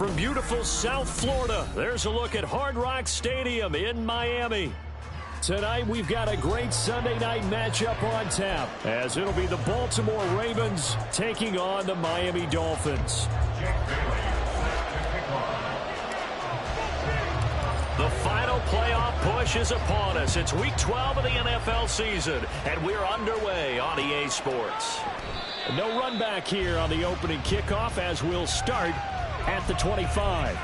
From beautiful South Florida, there's a look at Hard Rock Stadium in Miami. Tonight, we've got a great Sunday night matchup on tap, as it'll be the Baltimore Ravens taking on the Miami Dolphins. The final playoff push is upon us. It's Week 12 of the NFL season, and we're underway on EA Sports. No run back here on the opening kickoff, as we'll start at the 25.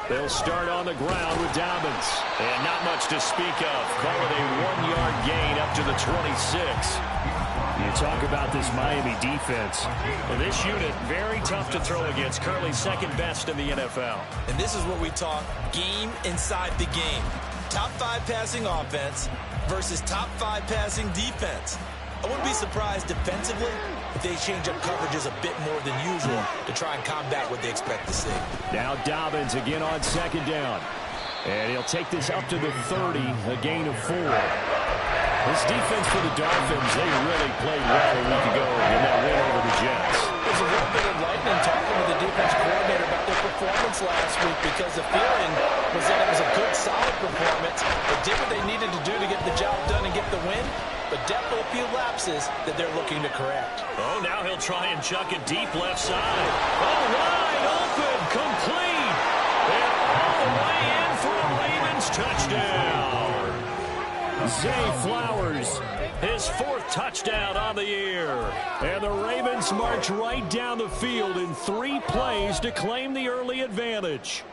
They'll start on the ground with Dolphins. And not much to speak of. Call it a 1-yard gain up to the 26. You talk about this Miami defense. Well, this unit, very tough to throw against. Currently second best in the NFL. And this is what we talk game inside the game. Top 5 passing offense versus top 5 passing defense. I wouldn't be surprised defensively if they change up coverages a bit more than usual to try and combat what they expect to see. Now Dobbins again on second down. And he'll take this up to the 30, a gain of 4. This defense for the Dolphins, they really played well a week ago in that win over the Jets. There's a little bit of lightning talking with the defense coordinator about their performance last week, because the feeling was that it was a good, solid performance. They did what they needed to do to get the job done and get the win. But definitely a few lapses that they're looking to correct. Oh, now he'll try and chuck it deep left side. Oh, wide open, complete. And all the way in for a Ravens touchdown. Zay Flowers, his 4th touchdown on the year. And the Ravens march right down the field in 3 plays to claim the early advantage.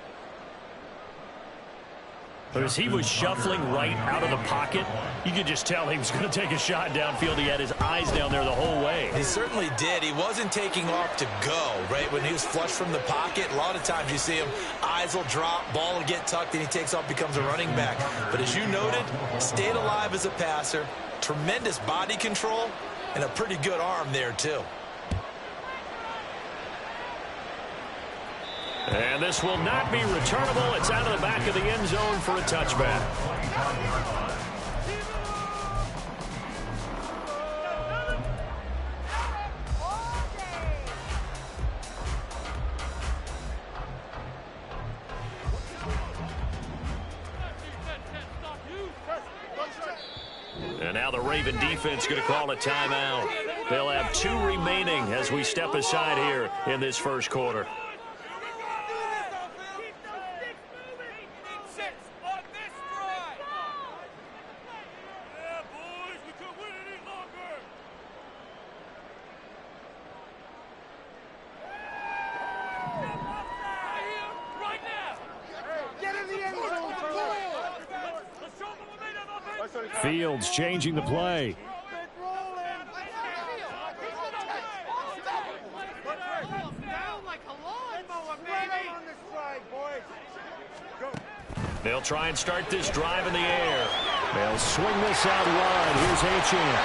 As he was shuffling right out of the pocket, you could just tell he was going to take a shot downfield. He had his eyes down there the whole way. He certainly did. He wasn't taking off to go, right? When he was flush from the pocket, a lot of times you see him, eyes will drop, ball will get tucked, and he takes off, becomes a running back. But as you noted, stayed alive as a passer, tremendous body control, and a pretty good arm there, too. And this will not be returnable. It's out of the back of the end zone for a touchback. And now the Raven defense going to call a timeout. They'll have 2 remaining as we step aside here in this first quarter. Fields changing the play. They'll try and start this drive in the air. They'll swing this out wide. Here's Achane.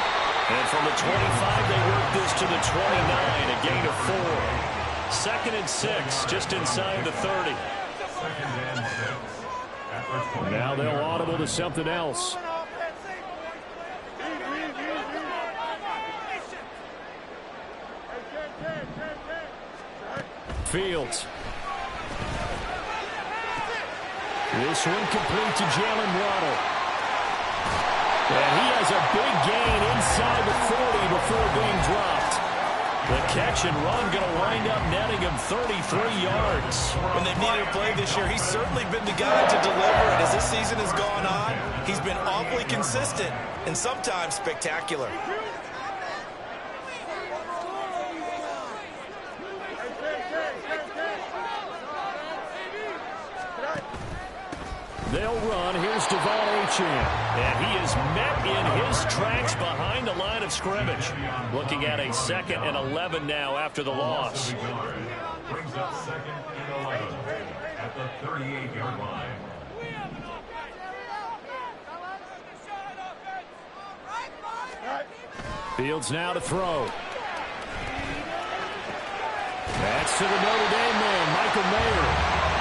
And from the 25, they work this to the 29, a gain of 4. 2nd and 6, just inside the 30. Now they'll audible to something else. Fields. This one complete to Jalen Waddle. And he has a big gain inside the 40 before being dropped. The catch and run going to wind up netting him 33 yards. When they've needed a play this year, he's certainly been the guy to deliver. And as this season has gone on, he's been awfully consistent and sometimes spectacular. They'll run. Here's Devon Achane. And he is met in his tracks behind the line of scrimmage. Looking at a 2nd and 11 now after the loss. Brings up 2nd and 11 at the 38-yard line. Fields now to throw. That's to the Notre Dame man, Michael Mayer.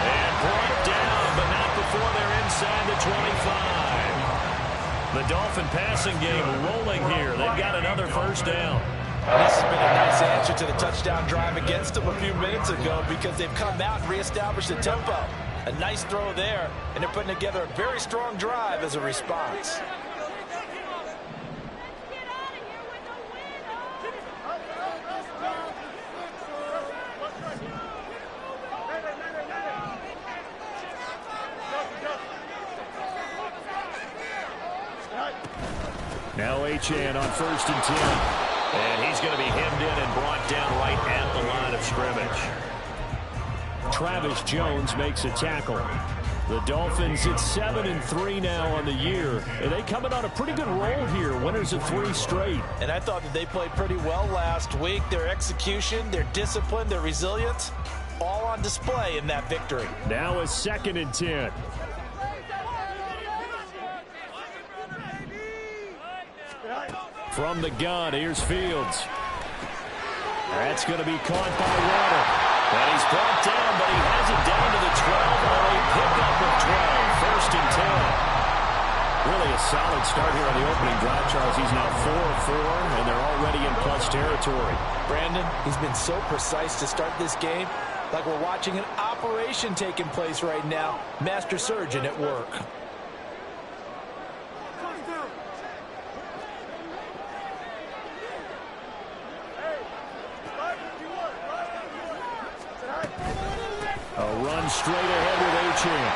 And brought down, but not before they're inside the 25. The Dolphin passing game rolling here. They've got another first down. This has been a nice answer to the touchdown drive against them a few minutes ago because they've come out and reestablished the tempo. A nice throw there, and they're putting together a very strong drive as a response. Now Achane on 1st and 10. And he's going to be hemmed in and brought down right at the line of scrimmage. Travis Jones makes a tackle. The Dolphins at 7-3 now on the year. And they coming on a pretty good roll here. Winners of 3 straight. And I thought that they played pretty well last week. Their execution, their discipline, their resilience, all on display in that victory. Now a 2nd and 10. From the gun, here's Fields. That's going to be caught by Water. And he's brought down, but he has it down to the 12 on a pickup of 12. 1st and 10. Really a solid start here on the opening drive, Charles. He's now 4 of 4, and they're already in plus territory. Brandon, he's been so precise to start this game, like we're watching an operation taking place right now. Master surgeon at work. A run straight ahead with Achane.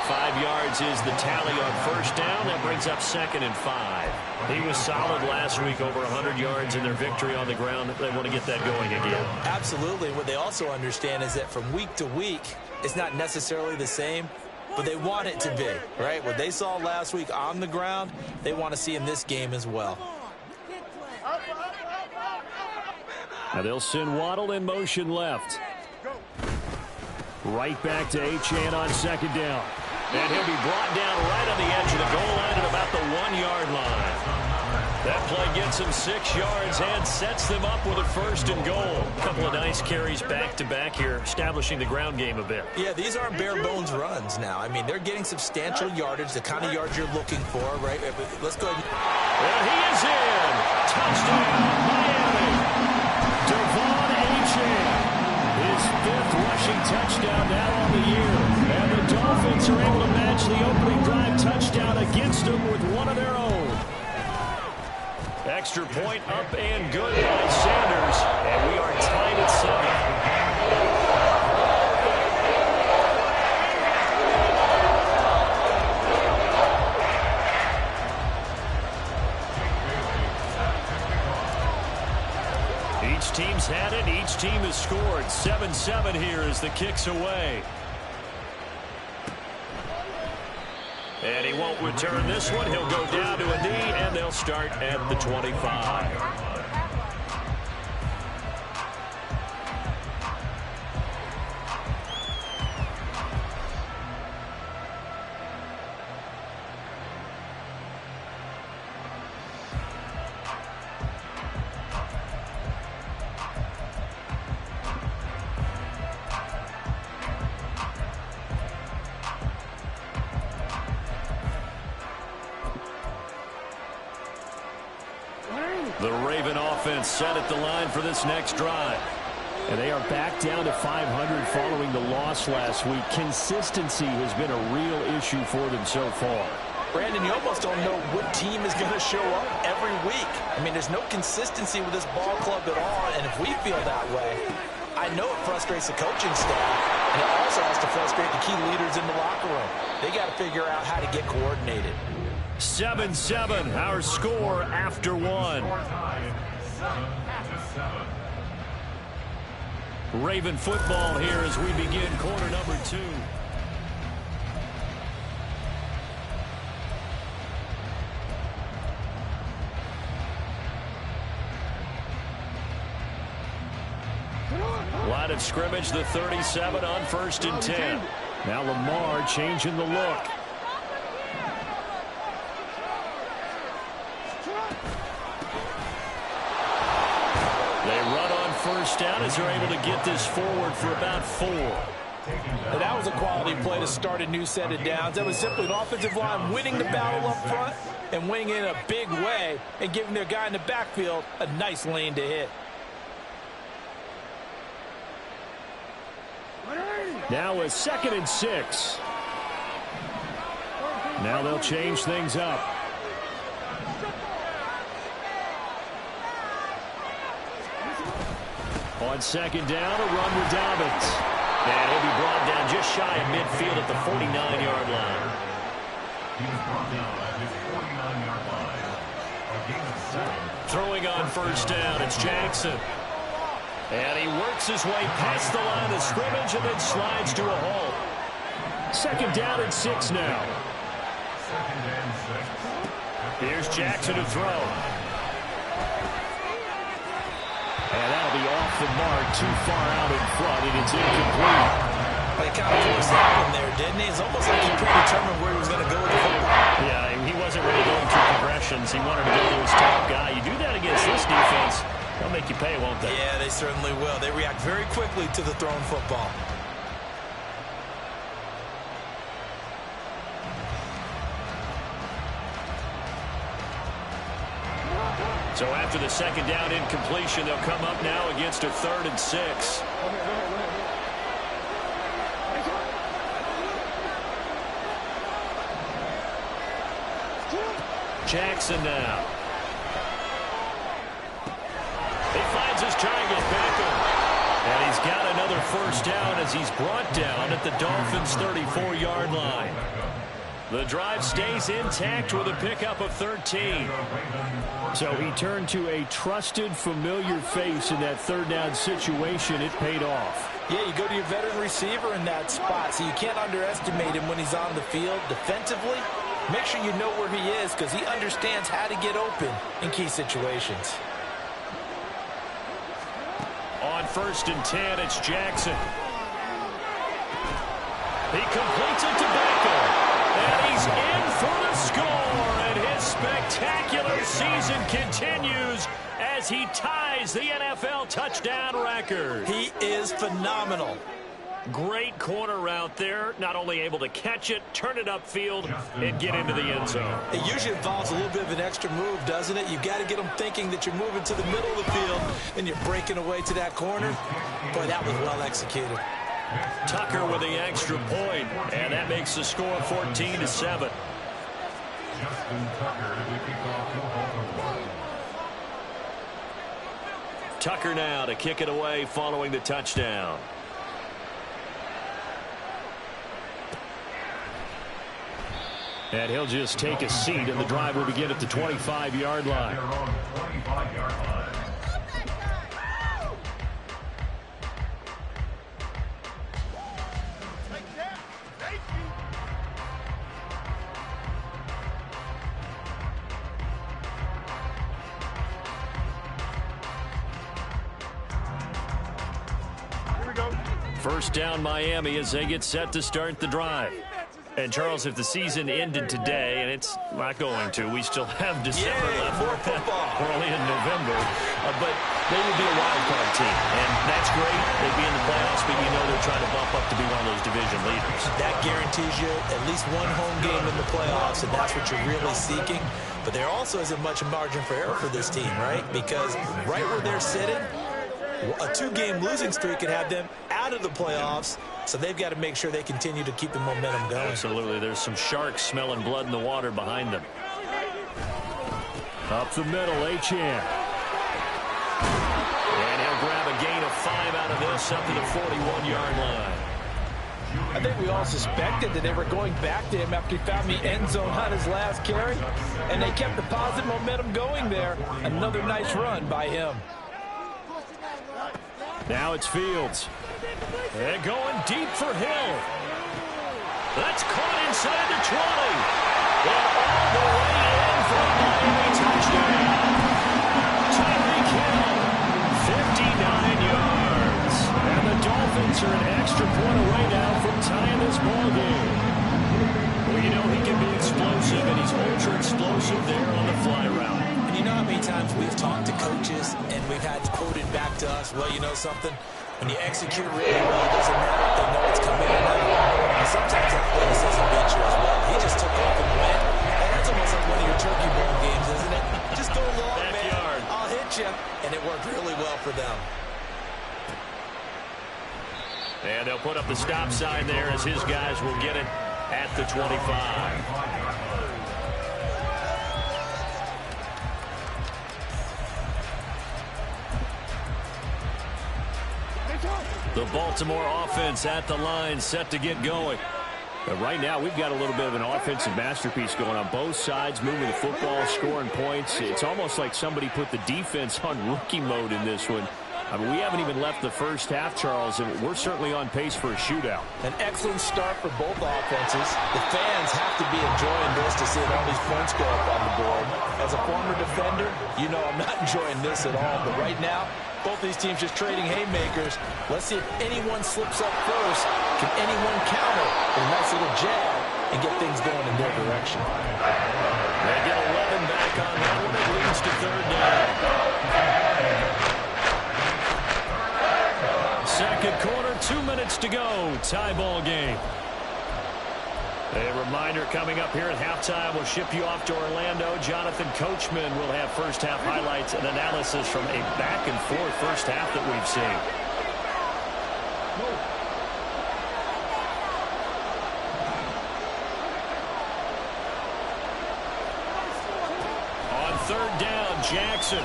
5 yards is the tally on 1st down. That brings up 2nd and 5. He was solid last week, over 100 yards in their victory on the ground. They want to get that going again. Absolutely. What they also understand is that from week to week, it's not necessarily the same, but they want it to be, right? What they saw last week on the ground, they want to see in this game as well. Now they'll send Waddle in motion left. Right back to Achane on 2nd down. And he'll be brought down right on the edge of the goal line at about the 1-yard line. That play gets him 6 yards and sets them up with a 1st and goal. A couple of nice carries back-to-back here, establishing the ground game a bit. Yeah, these aren't bare-bones runs now. I mean, they're getting substantial yardage, the kind of yards you're looking for, right? Let's go ahead. And he is in. Touchdown, Miami. Devon Achane, his 5th rushing touchdown now on the year. And the Dolphins are able to match the opening drive touchdown against them with one of their own. Extra point up and good by Sanders. And we are tied at 7. Each team's had it. Each team has scored. 7-7 here as the kick's away. And he won't return this one. He'll go down to a knee, and they'll start at the 25. The Raven offense set at the line for this next drive. And they are back down to 500 following the loss last week. Consistency has been a real issue for them so far. Brandon, you almost don't know what team is going to show up every week. I mean, there's no consistency with this ball club at all, and if we feel that way, I know it frustrates the coaching staff, and it also has to frustrate the key leaders in the locker room. They got to figure out how to get coordinated. 7-7, our score after 1. Raven football here as we begin quarter number 2. line of scrimmage, the 37 on 1st and 10. Now Lamar changing the look. They run on 1st down as they're able to get this forward for about 4. And that was a quality play to start a new set of downs. That was simply an offensive line winning the battle up front and winning in a big way and giving their guy in the backfield a nice lane to hit. Now a 2nd and 6. Now they'll change things up. On 2nd down, a run with Dobbins. And he'll be brought down just shy of midfield at the 49-yard line. Throwing on 1st down, it's Jackson. And he works his way past the line of scrimmage and then slides to a halt. 2nd down and 6 now. Here's Jackson to throw. And that'll be off the mark, too far out in front, and it's incomplete. They kind of forced that one there, didn't he? It's almost like he predetermined where he was going to go with the football. Yeah, he wasn't really going through progressions. He wanted to go to his top guy. You do that against this defense, they'll make you pay, won't they? Yeah, they certainly will. They react very quickly to the thrown football. So after the 2nd down incompletion, they'll come up now against a 3rd and 6. Jackson now. He finds his target, Beckham. And he's got another 1st down as he's brought down at the Dolphins' 34-yard line. The drive stays intact with a pickup of 13. So he turned to a trusted, familiar face in that 3rd down situation. It paid off. Yeah, you go to your veteran receiver in that spot, so you can't underestimate him when he's on the field defensively. Make sure you know where he is because he understands how to get open in key situations. On 1st and 10, it's Jackson. He completes it to Beckham. And he's in for the score, and his spectacular season continues as he ties the NFL touchdown record. He is phenomenal. Great corner route there, not only able to catch it, turn it upfield, and get into the end zone. It usually involves a little bit of an extra move, doesn't it? You've got to get them thinking that you're moving to the middle of the field, and you're breaking away to that corner. Boy, that was well executed. Tucker with the extra point, and that makes the score 14-7. Tucker now to kick it away following the touchdown. And he'll just take a seat, and the drive will begin at the 25-yard line. First down Miami as they get set to start the drive. And, Charles, if the season ended today, and it's not going to, we still have December left. More football. We're only in November. But they would be a wild card team. And that's great. They'd be in the playoffs, but you know they're trying to bump up to be one of those division leaders. That Guarantees you at least one home game in the playoffs, and that's what you're really seeking. But there also isn't much margin for error for this team, right? Because right where they're sitting, a 2-game losing streak could have them out of the playoffs, so they've got to make sure they continue to keep the momentum going. Absolutely. There's some sharks smelling blood in the water behind them. Up the middle, Achane. And he'll grab a gain of 5 out of this up to the 41-yard line. I think we all suspected that they were going back to him after he found the end zone on his last carry, and they kept the positive momentum going there. Another nice run by him. Now it's Fields. And going deep for Hill. That's caught inside the 20. And all the way in for a Miami touchdown. Tyreek Hill, 59 yards. And the are an extra point away now from tying this ball game. Well, you know he can be explosive, and he's ultra explosive there on the fly route. And you know how many times we've talked to coaches and we've had quoted back to us, well, you know something? When you execute really well, it doesn't matter if they know it's coming or not. And sometimes athleticism beats you as well. He just took off and went. And that's almost like one of your turkey bowl games, isn't it? Just go long, man. I'll hit you. And it worked really well for them. And they'll put up the stop sign there as his guys will get it at the 25. The Baltimore offense at the line, set to get going. But right now, we've got a little bit of an offensive masterpiece going on both sides, moving the football, scoring points. It's almost like somebody put the defense on rookie mode in this one. I mean, we haven't even left the first half, Charles, and we're certainly on pace for a shootout. An excellent start for both offenses. The fans have to be enjoying this to see all these points go up on the board. As a former defender, you know I'm not enjoying this at all. But right now, both these teams just trading haymakers. Let's see if anyone slips up first. Can anyone counter a nice little jab and get things going in their direction? They get 11 back on that one. It leads to third down. Second quarter, 2 minutes to go. Tie ball game. A reminder coming up here at halftime. We'll ship you off to Orlando. Jonathan Coachman will have first half highlights and analysis from a back and forth first half that we've seen. On third down, Jackson.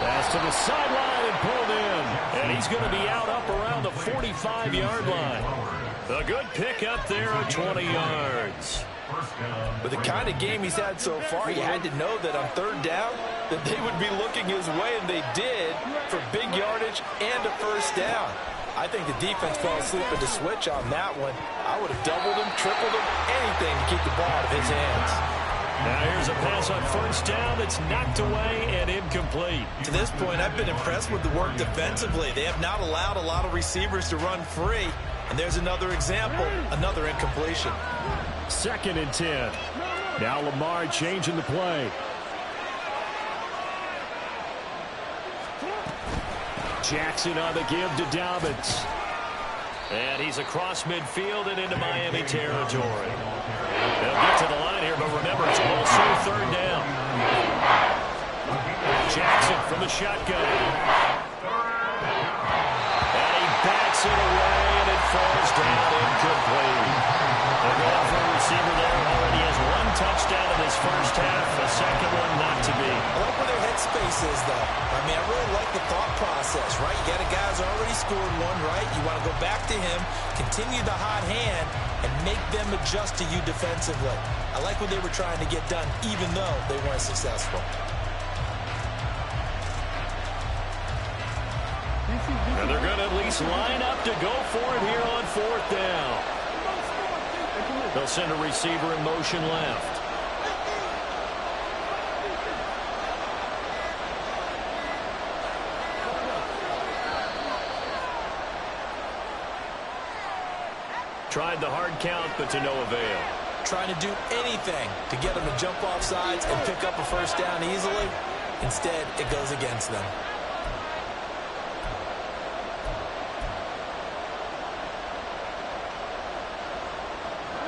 Pass to the sideline and pulled in. And he's going to be out up around the 45-yard line. A good pick up there at 20 yards. With the kind of game he's had so far, you had to know that on third down that they would be looking his way, and they did, for big yardage and a first down. I think the defense fell asleep at the switch on that one. I would have doubled him, tripled him, anything to keep the ball out of his hands. Now here's a pass on first down that's knocked away and incomplete. To this point, I've been impressed with the work defensively. They have not allowed a lot of receivers to run free. And there's another example, another incompletion. 2nd and 10. Now Lamar changing the play. Jackson on the give to Dobbins. And he's across midfield and into Miami territory. They'll get to the line here, but remember, it's also third down. Jackson from the shotgun. And he backs it away, and it falls down incomplete. They're going for a receiver there. Already has 1 touchdown in this first half. The second one not to be. I like where their headspace is, though. I mean, I really like the thought process, right? You got a guy who's already scored one, right? You want to go back to him, continue the hot hand, and make them adjust to you defensively. I like what they were trying to get done, even though they weren't successful. And they're going to at least line up to go for it here on fourth down. They'll send a receiver in motion left. Tried the hard count, but to no avail. Trying to do anything to get them to jump off sides and pick up a first down easily. Instead, it goes against them.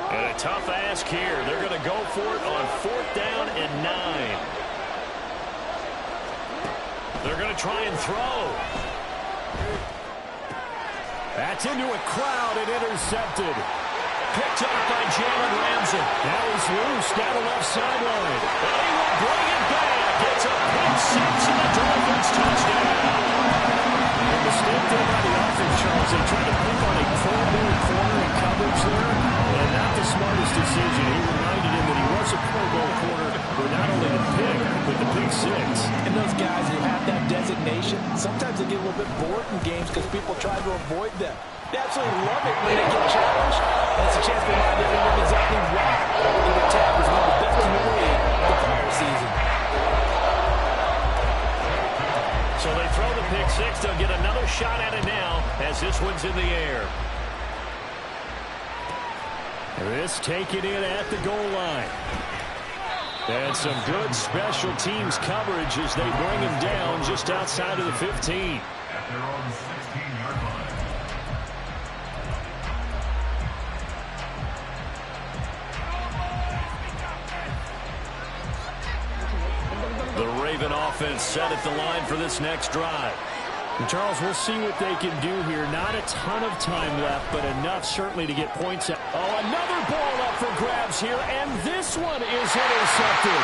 And a tough ask here. They're going to go for it on 4th down and 9. They're going to try and throw. That's into a crowd and intercepted. Picked up by Jalen Ramsey. That was loose down the left sideline. And he will bring it back. It's a pick six and the Dolphins touchdown. The mistake there by the offense, Charles, they tried to pick on a Pro-Bowl corner in coverage there, and not the smartest decision. He reminded him that he was a Pro Bowl corner with not only the pick, but the pick six. And those guys who have that designation, sometimes they get a little bit bored in games because people try to avoid them. They absolutely love it when they get challenged. And it's a chance to remind everyone exactly why the attack was one of the best in the league the prior season. So they throw the pick six. They'll get another shot at it now as this one's in the air. This taken in at the goal line. And some good special teams coverage as they bring him down just outside of the 15. At their own 16-yard line. The Raven offense set at the line for this next drive. And Charles, we'll see what they can do here. Not a ton of time left, but enough certainly to get points out. Oh, another ball up for grabs here, and this one is intercepted.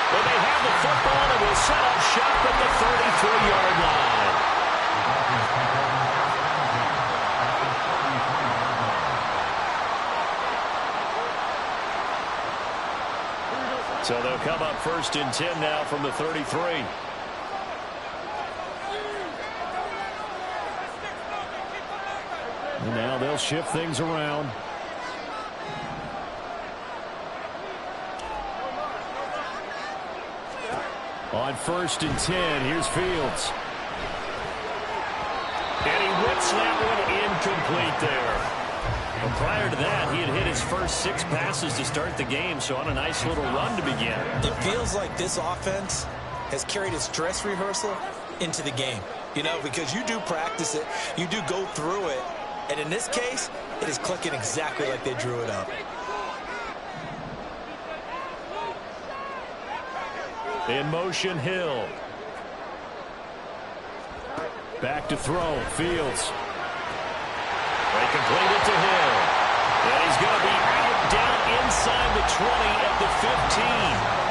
Well, they have the football and will set up shop at the 33-yard line. So they'll come up first and 10 now from the 33. And now they'll shift things around. On first and 10, here's Fields. And he whips that one incomplete there. Well, prior to that, he had hit his first 6 passes to start the game, so on a nice little run to begin. It feels like this offense has carried its dress rehearsal into the game. You know, because you do practice it, you do go through it, and in this case, it is clicking exactly like they drew it up. In motion, Hill. Back to throw, Fields. They complete it to Hill. And he's going to be out down inside the 20 at the 15.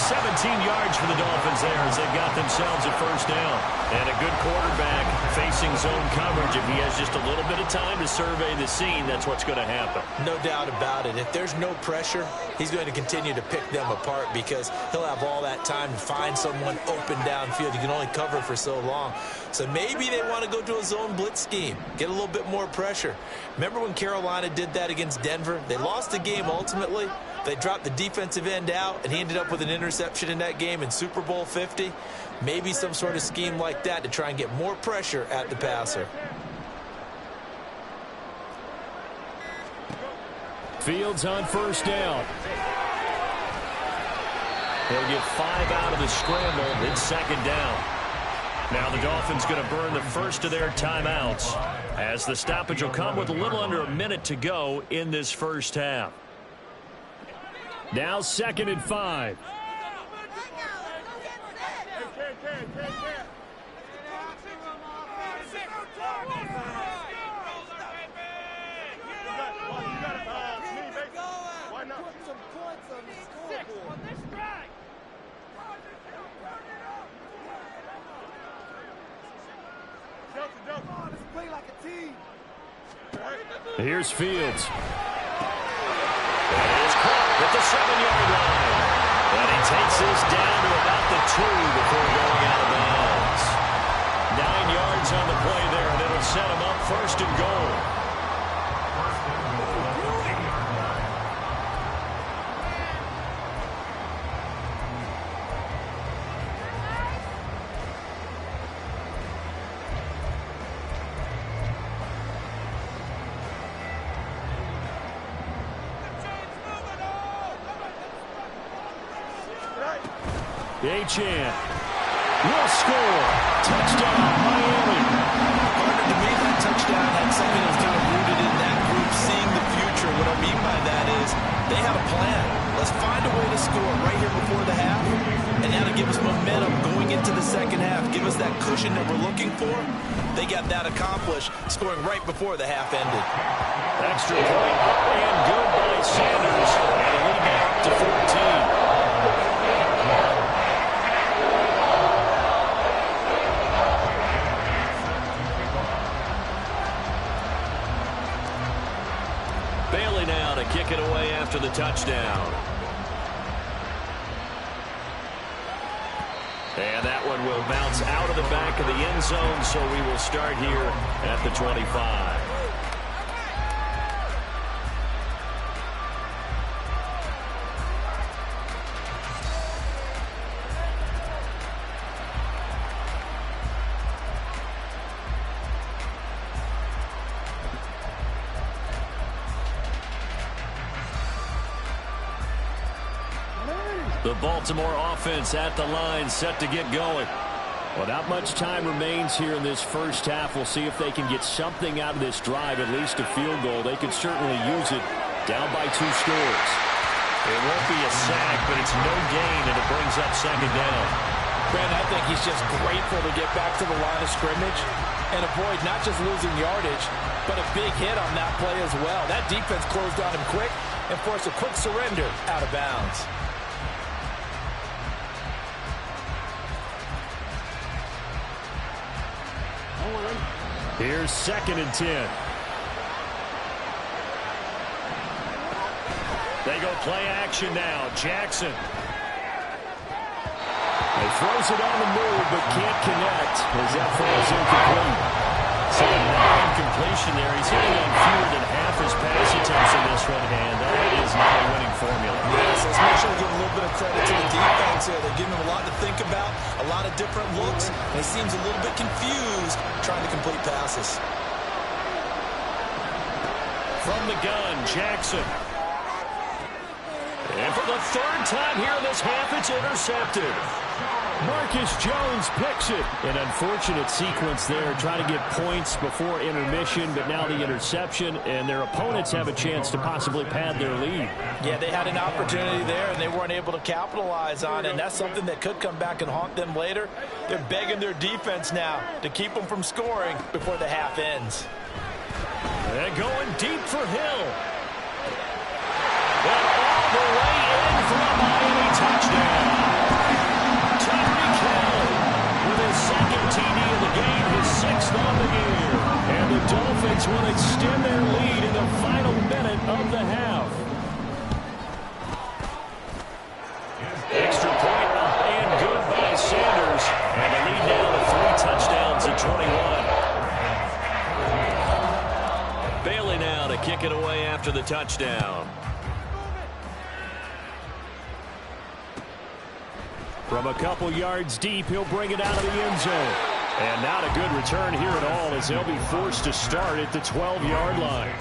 17 yards for the Dolphins there as they got themselves a first down. And a good quarterback facing zone coverage. If he has just a little bit of time to survey the scene, that's what's going to happen. No doubt about it. If there's no pressure, he's going to continue to pick them apart because he'll have all that time to find someone open downfield. You can only cover for so long. So maybe they want to go to a zone blitz scheme, get a little bit more pressure. Remember when Carolina did that against Denver? They lost the game ultimately. They dropped the defensive end out, and he ended up with an interception in that game in Super Bowl 50. Maybe some sort of scheme like that to try and get more pressure at the passer. Fields on first down. They'll get 5 out of the scramble. It's second down. Now the Dolphins going to burn the first of their timeouts as the stoppage will come with a little under a minute to go in this first half. Now 2nd and 5. Here's Fields. At the 7-yard line. And he takes this down to about the 2 before going out of bounds. 9 yards on the play there, and it'll set him up first and goal. Achane will score. Touchdown, Miami. Partner, to me, that touchdown had something that was kind of rooted in that group seeing the future. What I mean by that is they have a plan. Let's find a way to score right here before the half, and now to give us momentum going into the second half, give us that cushion that we're looking for. They got that accomplished, scoring right before the half ended. Extra point and good by Sanders, and a lead back to 14. Bailey now to kick it away after the touchdown. And that one will bounce out of the back of the end zone, so we will start here at the 25. The Baltimore offense at the line, set to get going. Well, not much time remains here in this first half. We'll see if they can get something out of this drive, at least a field goal. They could certainly use it, down by 2 scores. It won't be a sack, but it's no gain, and it brings up second down. Brandon, I think he's just grateful to get back to the line of scrimmage and avoid not just losing yardage, but a big hit on that play as well. That defense closed on him quick and forced a quick surrender out of bounds. Here's 2nd and 10. They go play action now. Jackson. He throws it on the move, but can't connect as that falls incomplete. So another incompletion there. He's hitting on fewer than half his pass attempts in this one, and that is not a winning formula. Yes, let's make sure to give a little bit of credit to the defense here. They're giving him a lot to think about, a lot of different looks, and he seems a little bit confused trying to complete passes. From the gun, Jackson. And for the 3rd time here in this half, it's intercepted. Marcus Jones picks it. An unfortunate sequence there, trying to get points before intermission, but now the interception, and their opponents have a chance to possibly pad their lead. Yeah, they had an opportunity there, and they weren't able to capitalize on it, and that's something that could come back and haunt them later. They're begging their defense now to keep them from scoring before the half ends. And going deep for Hill. And all the way in for a Miami touchdown. With his 2nd TD of the game, his 6th on the year. And the Dolphins will extend their lead in the final minute of the half. Extra point up and good by Sanders. And the lead now to 3 touchdowns at 21. Bailey now to kick it away after the touchdown. From a couple yards deep, he'll bring it out of the end zone. And not a good return here at all, as they'll be forced to start at the 12-yard line.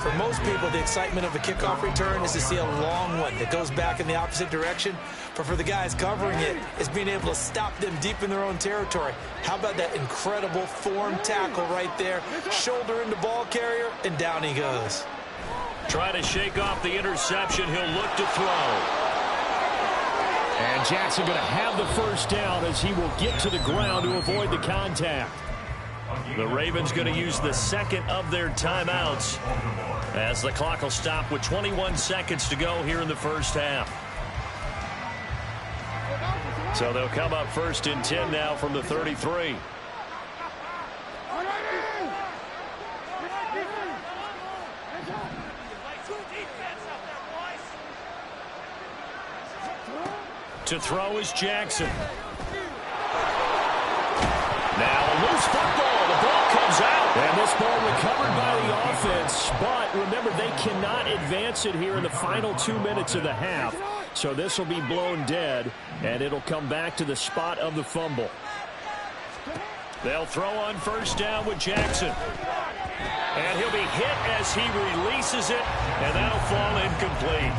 For most people, the excitement of a kickoff return is to see a long one that goes back in the opposite direction. But for the guys covering it, it's being able to stop them deep in their own territory. How about that incredible form tackle right there? Shoulder into ball carrier, and down he goes. Try to shake off the interception. He'll look to throw. And Jackson going to have the first down as he will get to the ground to avoid the contact. The Ravens going to use the 2nd of their timeouts as the clock will stop with 21 seconds to go here in the first half. So they'll come up 1st and 10 now from the 33. To throw is Jackson. Now a loose football. The ball comes out. And this ball recovered by the offense. But remember, they cannot advance it here in the final 2 minutes of the half. So this will be blown dead, and it'll come back to the spot of the fumble. They'll throw on 1st down with Jackson. And he'll be hit as he releases it, and that'll fall incomplete.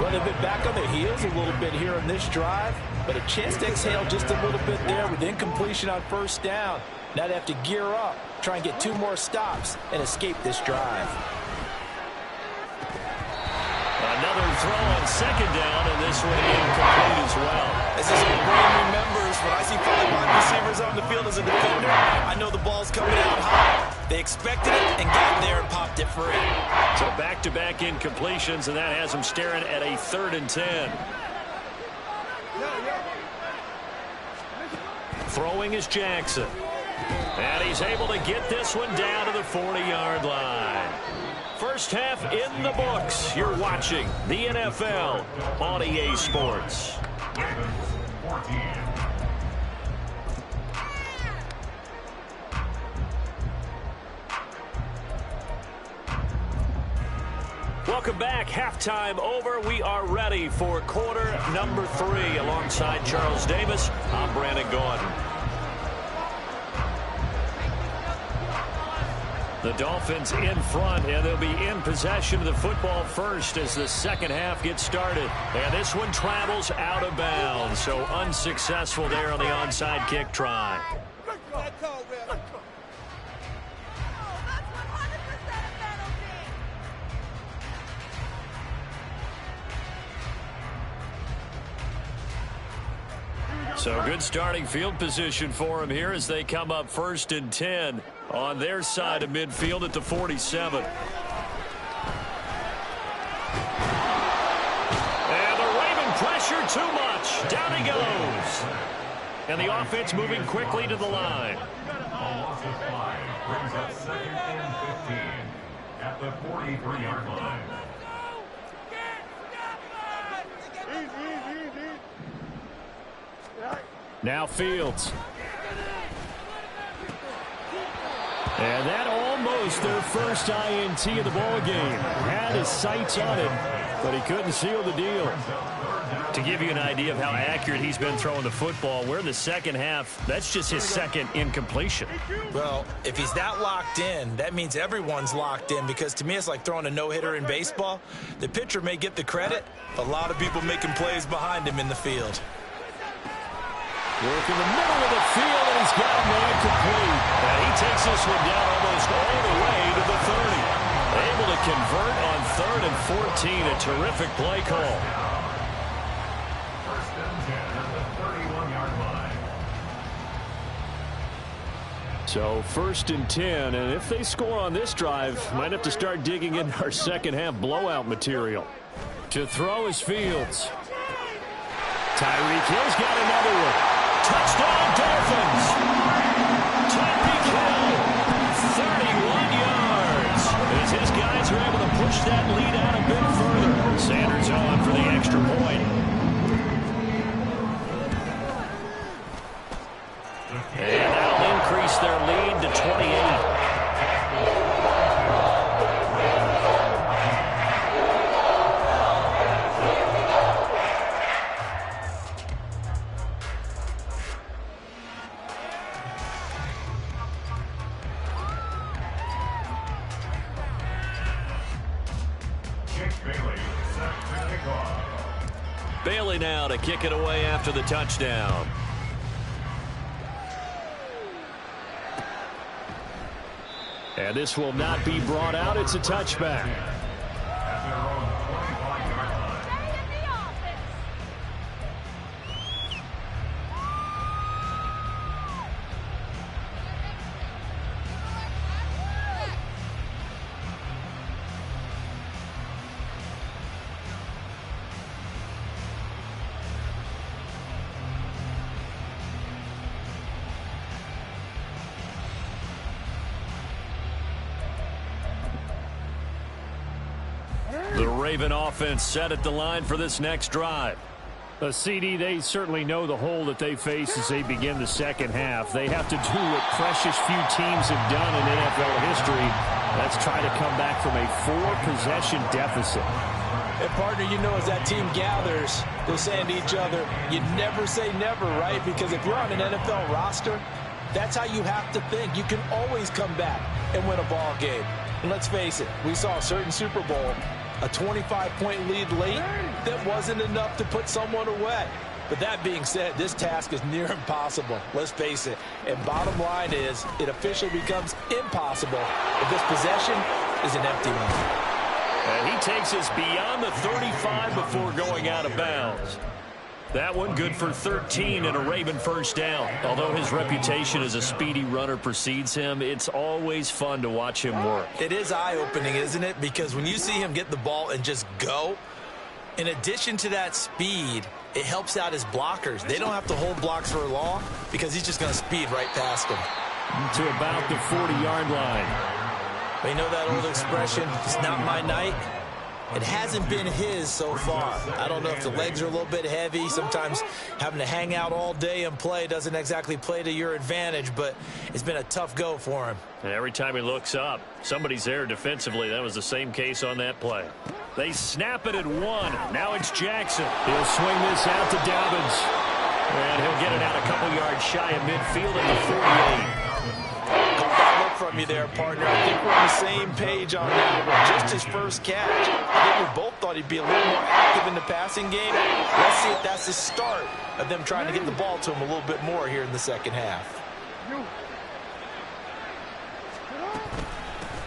Well, they've been back on their heels a little bit here on this drive, but a chance to exhale just a little bit there with incompletion on 1st down. Now they have to gear up, try and get 2 more stops, and escape this drive. Another throw on 2nd down, and this one incomplete as well. This is what Brain remembers. When I see 5 wide receivers on the field as a defender, I know the ball's coming out high. They expected it and got there and popped it free. So back-to-back incompletions, and that has them staring at a 3rd and 10. Throwing is Jackson. And he's able to get this one down to the 40-yard line. First half in the books. You're watching the NFL on EA Sports. Welcome back. Halftime over. We are ready for quarter number 3. Alongside Charles Davis, I'm Brandon Gordon. The Dolphins in front, and they'll be in possession of the football first as the second half gets started. And this one travels out of bounds, so unsuccessful there on the onside kick try. So good starting field position for him here as they come up 1st and 10 on their side of midfield at the 47. And the Raven pressure too much. Down he goes. And the offense moving quickly to the line. Loss of 5 brings up 2nd and 15 at the 43-yard line. Now Fields. And that almost their first INT of the ball game. Had his sights on it, but he couldn't seal the deal. To give you an idea of how accurate he's been throwing the football, we're in the second half. That's just his second incompletion. Well, if he's that locked in, that means everyone's locked in, because to me it's like throwing a no-hitter in baseball. The pitcher may get the credit, but a lot of people making plays behind him in the field. Work in the middle of the field, and he's got a man complete. And he takes this one down almost all the way to the 30. Able to convert on 3rd and 14. A terrific play call. 1st and 10 at the 31-yard line. So 1st and 10, and if they score on this drive, might have to start digging in our second half blowout material. To throw is Fields. Tyreek Hill's got another one. Touchdown, Dolphins! Tyreek Hill, 31 yards. As his guys are able to push that lead out a bit further. Sanders on for the extra point. And that'll increase their lead to 28. Bailey now to kick it away after the touchdown. And this will not be brought out. It's a touchback. At their own 25-yard line. The Raven offense set at the line for this next drive. A CD, they certainly know the hole that they face as they begin the second half. They have to do what precious few teams have done in NFL history. That's try to come back from a 4-possession deficit. And partner, you know, as that team gathers, they're saying to each other, you never say never, right? Because if you're on an NFL roster, that's how you have to think. You can always come back and win a ball game. And let's face it, we saw a certain Super Bowl, a 25-point lead late that wasn't enough to put someone away. But that being said, this task is near impossible. Let's face it. And bottom line is, it officially becomes impossible if this possession is an empty one. And he takes us beyond the 35 before going out of bounds. That one good for 13 and a Raven first down. Although his reputation as a speedy runner precedes him, it's always fun to watch him work. It is eye-opening, isn't it? Because when you see him get the ball and just go, in addition to that speed, it helps out his blockers. They don't have to hold blocks for long because he's just going to speed right past them. To about the 40-yard line. But you know that old expression, it's not my night? It hasn't been his so far. I don't know if the legs are a little bit heavy. Sometimes having to hang out all day and play doesn't exactly play to your advantage, but it's been a tough go for him. And every time he looks up, somebody's there defensively. That was the same case on that play. They snap it at 1. Now it's Jackson. He'll swing this out to Dobbins. And he'll get it out a couple yards shy of midfield at the 48. Caught that look from from you there, partner. I think we're on the same page on that one. Just his first catch. I think we both thought he'd be a little more active in the passing game. Let's see if that's the start of them trying to get the ball to him a little bit more here in the second half.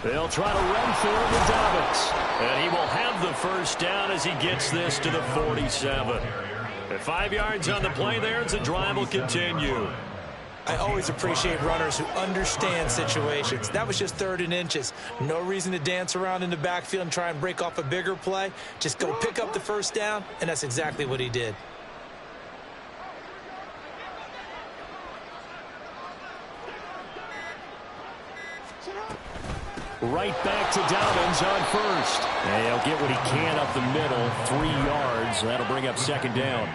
They'll try to run for it with Dolphins. And he will have the first down as he gets this to the 47. At 5 yards on the play there as the drive will continue. I always appreciate runners who understand situations. That was just 3rd and inches. No reason to dance around in the backfield and try and break off a bigger play. Just go pick up the first down, and that's exactly what he did. Right back to Dobbins on first. And he'll get what he can up the middle, 3 yards. That'll bring up 2nd down.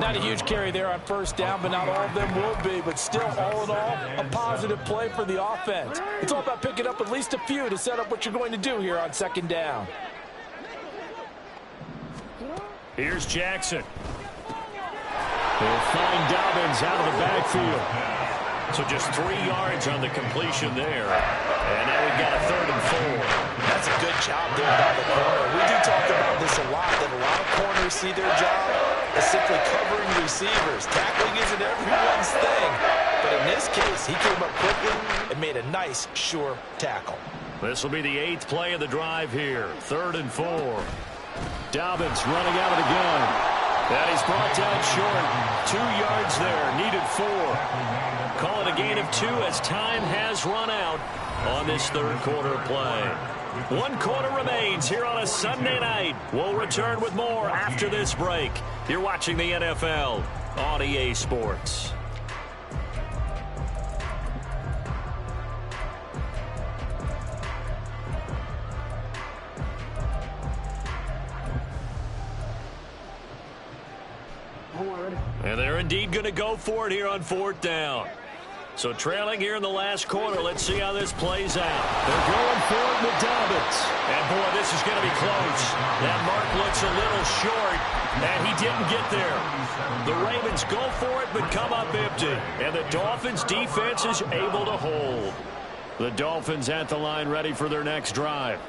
Not a huge carry there on first down, but not all of them will be. But still, all in all, a positive play for the offense. It's all about picking up at least a few to set up what you're going to do here on 2nd down. Here's Jackson. They'll find Dobbins out of the backfield. So just 3 yards on the completion there. And now we've got a 3rd and 4. That's a good job there by the corner. We do talk about this a lot, that a lot of corners see their job as simply covering receivers. Tackling isn't everyone's thing. But in this case, he came up quickly and made a nice, sure tackle. This will be the 8th play of the drive here. 3rd and 4. Dobbins running out of the gun. And he's brought down short. 2 yards there. Needed 4. Call it a gain of 2 as time has run out on this 3rd quarter play. 1 quarter remains here on a Sunday night. We'll return with more after this break. You're watching the NFL on EA Sports. And they're indeed going to go for it here on 4th down. So trailing here in the last quarter. Let's see how this plays out. They're going for it with Dobbins. And, boy, this is going to be close. That mark looks a little short, and he didn't get there. The Ravens go for it but come up empty. And the Dolphins' defense is able to hold. The Dolphins at the line ready for their next drive.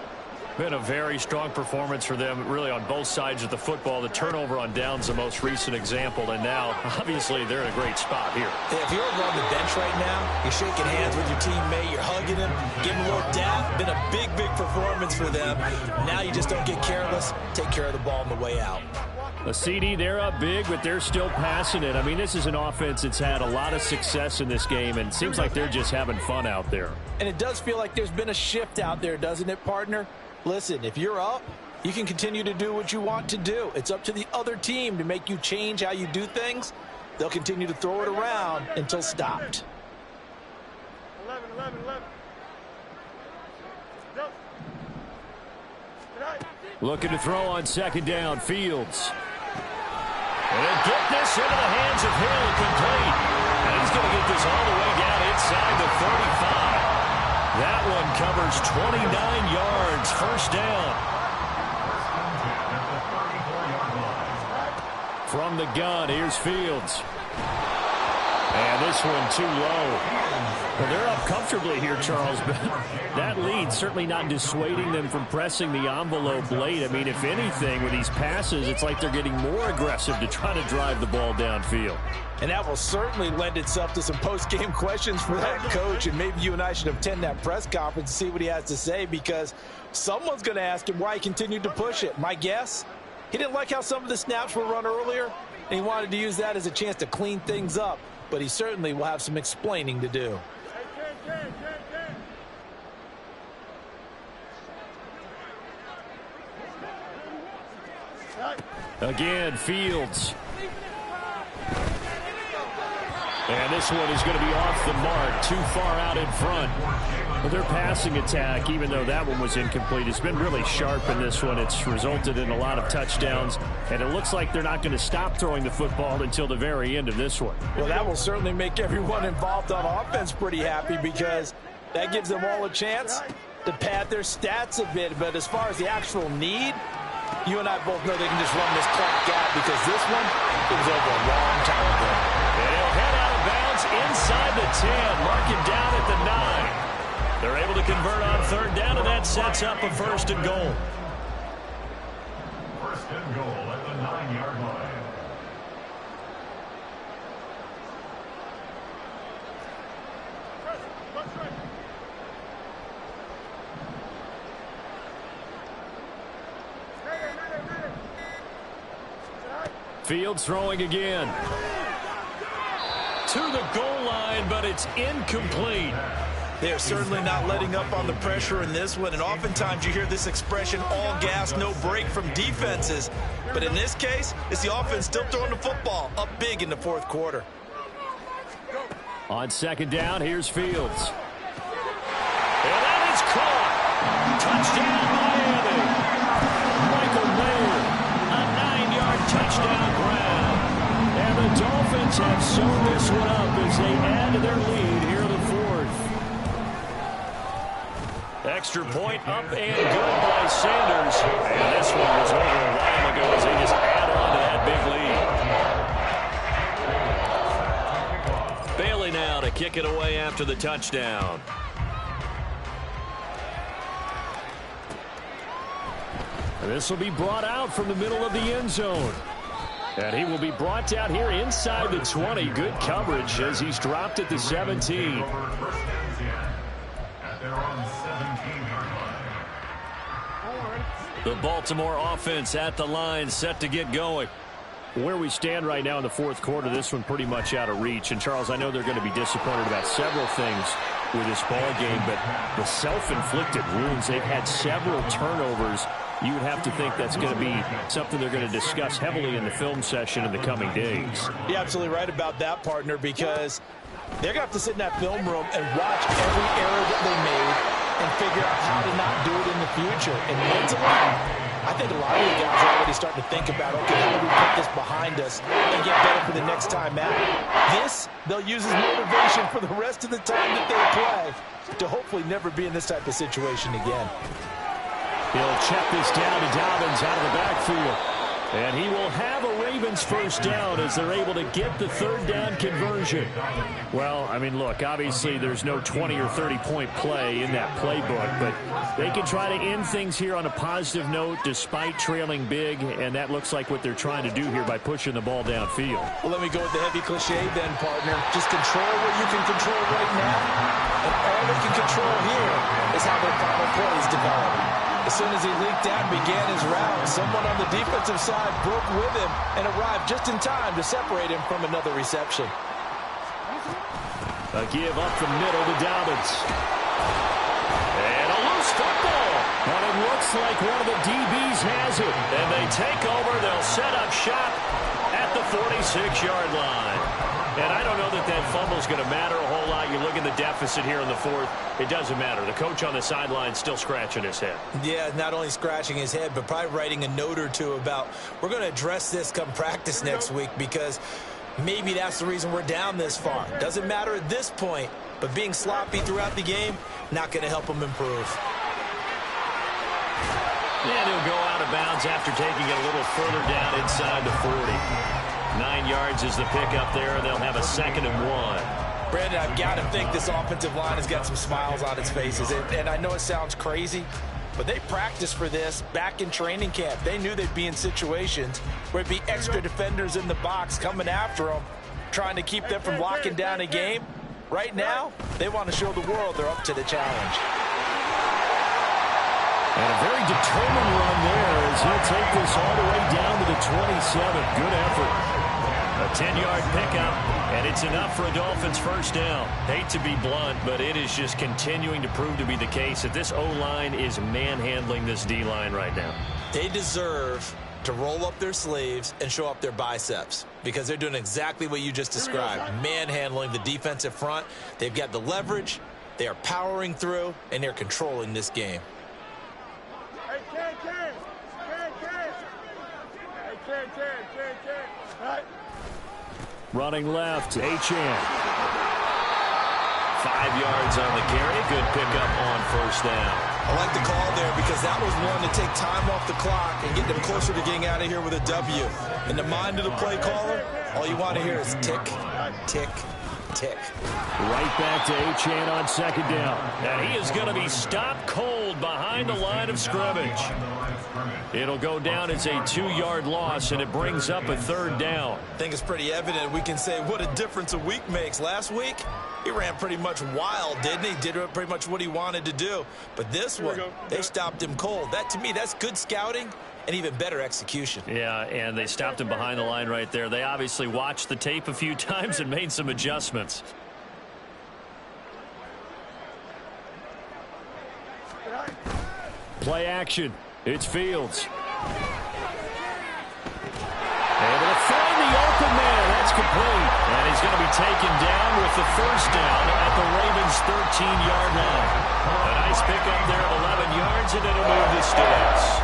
Been a very strong performance for them, really, on both sides of the football. The turnover on downs, the most recent example, and now, obviously, they're in a great spot here. If you're over on the bench right now, you're shaking hands with your teammate, you're hugging him, giving him a little dap. Been a big, big performance for them. Now you just don't get careless. Take care of the ball on the way out. A CD, they're up big, but they're still passing it. I mean, this is an offense that's had a lot of success in this game, and it seems like they're just having fun out there. And it does feel like there's been a shift out there, doesn't it, partner? Listen, if you're up, you can continue to do what you want to do. It's up to the other team to make you change how you do things. They'll continue to throw it around until stopped. 11. Looking to throw on 2nd down, Fields. And get this into the hands of Hill, complete. And he's going to get this all the way down inside the 35. That one covers 29 yards. 1st down. From the gun, here's Fields. And this one too low. Well, they're up comfortably here, Charles, but that lead certainly not dissuading them from pressing the envelope late. I mean, if anything, with these passes, it's like they're getting more aggressive to try to drive the ball downfield. And that will certainly lend itself to some post-game questions for that coach, and maybe you and I should attend that press conference and see what he has to say, because someone's going to ask him why he continued to push it. My guess, he didn't like how some of the snaps were run earlier, and he wanted to use that as a chance to clean things up, but he certainly will have some explaining to do. Again, Fields. And this one is going to be off the mark, too far out in front. Well, their passing attack, even though that one was incomplete, has been really sharp in this one. It's resulted in a lot of touchdowns, and it looks like they're not going to stop throwing the football until the very end of this one. Well, that will certainly make everyone involved on offense pretty happy, because that gives them all a chance to pad their stats a bit. But as far as the actual need, you and I both know they can just run this clock out, because this one was over a long time ago. And he'll head out of bounds inside the 10, mark it down at the 9. convert on third down, and that sets up a 1st and goal. 1st and goal at the 9-yard line. Fields throwing again. To the goal line, but it's incomplete. They're certainly not letting up on the pressure in this one, and oftentimes you hear this expression, all gas, no break from defenses. But in this case, it's the offense still throwing the football up big in the 4th quarter. On 2nd down, here's Fields. And that is caught. Touchdown, Miami. Michael Mayer, a 9-yard touchdown grab. And the Dolphins have sewn this one up as they add to their lead here in the 4th. Extra point up and good by Sanders. And this one was over a while ago as they just add on to that big lead. Bailey now to kick it away after the touchdown. This will be brought out from the middle of the end zone. And he will be brought down here inside the 20. Good coverage as he's dropped at the 17. The Baltimore offense at the line, set to get going. Where we stand right now in the 4th quarter, this one pretty much out of reach. And, Charles, I know they're going to be disappointed about several things with this ball game, but the self-inflicted wounds, they've had several turnovers. You would have to think that's going to be something they're going to discuss heavily in the film session in the coming days. You're absolutely right about that, partner, because they're going to have to sit in that film room and watch every error that they made and figure out how to not do it in the future. And mentally, I think a lot of the guys are already starting to think about, okay, how do we put this behind us and get better for the next time out? This, they'll use as motivation for the rest of the time that they play to hopefully never be in this type of situation again. He'll check this down to Dobbins out of the backfield. And he will have a Ravens 1st down as they're able to get the 3rd down conversion. Well, I mean, look, obviously there's no 20 or 30-point play in that playbook, but they can try to end things here on a positive note despite trailing big, and that looks like what they're trying to do here by pushing the ball downfield. Well, let me go with the heavy cliche then, partner. Just control what you can control right now, and all they can control here is how their final plays develop. As soon as he leaked out and began his route, someone on the defensive side broke with him and arrived just in time to separate him from another reception. A give up the middle to Dobbins. And a loose football. But it looks like one of the DBs has it. And they take over. They'll set up shop at the 46-yard line. And I don't know that that fumble is going to matter a whole lot. You look at the deficit here in the 4th. It doesn't matter. The coach on the sideline still scratching his head. Yeah, not only scratching his head, but probably writing a note or two about, we're going to address this come practice next week because maybe that's the reason we're down this far. Doesn't matter at this point, but being sloppy throughout the game, not going to help him improve. And he'll go out of bounds after taking it a little further down inside the 40. 9 yards is the pickup there, and they'll have a 2nd and 1. Brandon, I've got to think this offensive line has got some smiles on its faces. And I know it sounds crazy, but they practiced for this back in training camp. They knew they'd be in situations where it'd be extra defenders in the box coming after them, trying to keep them from locking down a game. Right now, they want to show the world they're up to the challenge. And a very determined run there as he'll take this all the way down to the 27. Good effort. A 10-yard pickup, and it's enough for a Dolphins 1st down. Hate to be blunt, but it is just continuing to prove to be the case that this O-line is manhandling this D-line right now. They deserve to roll up their sleeves and show up their biceps because they're doing exactly what you just described, manhandling the defensive front. They've got the leverage, they are powering through, and they're controlling this game. Running left, Achane. 5 yards on the carry. Good pickup on 1st down. I like the call there because that was one to take time off the clock and get them closer to getting out of here with a W. In the mind of the play caller, all you want to hear is tick, tick, tick. Right back to Achane on second down. And he is going to be stopped cold behind the line of scrimmage. It'll go down as a 2-yard loss, and it brings up a third down. I think it's pretty evident. We can say what a difference a week makes. Last week, he ran pretty much wild, didn't he? Did pretty much what he wanted to do. But this one, they stopped him cold. That, to me, that's good scouting and even better execution. Yeah, and they stopped him behind the line right there. They obviously watched the tape a few times and made some adjustments. Play action. It's Fields. Able to find the open man. That's complete. And he's going to be taken down with the first down at the Ravens' 13-yard line. A nice pickup there of 11 yards, and it'll move the sticks.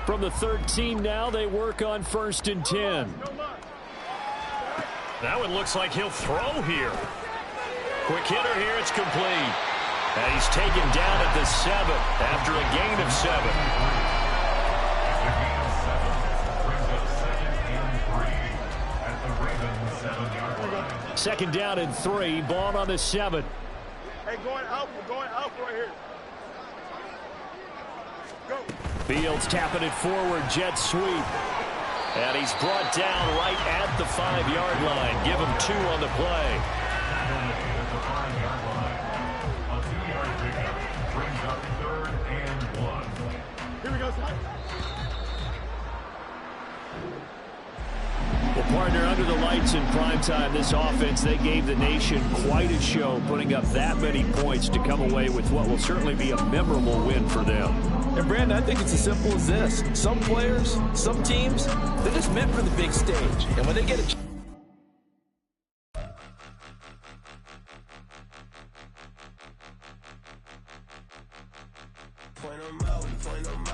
From the 13 now, they work on 1st and 10. That one looks like he'll throw here. Quick hitter here, it's complete. And he's taken down at the 7 after a gain of 7. Second down and 3, ball on the 7. Hey, going out right here. Go. Fields tapping it forward, jet sweep. And he's brought down right at the 5-yard line. Give him 2 on the play. Here we go, son. Well, partner, under the lights in primetime, this offense, they gave the nation quite a show, putting up that many points to come away with what will certainly be a memorable win for them. And, Brandon, I think it's as simple as this. Some players, some teams, they're just meant for the big stage. And when they get a Point 'em out, point 'em out.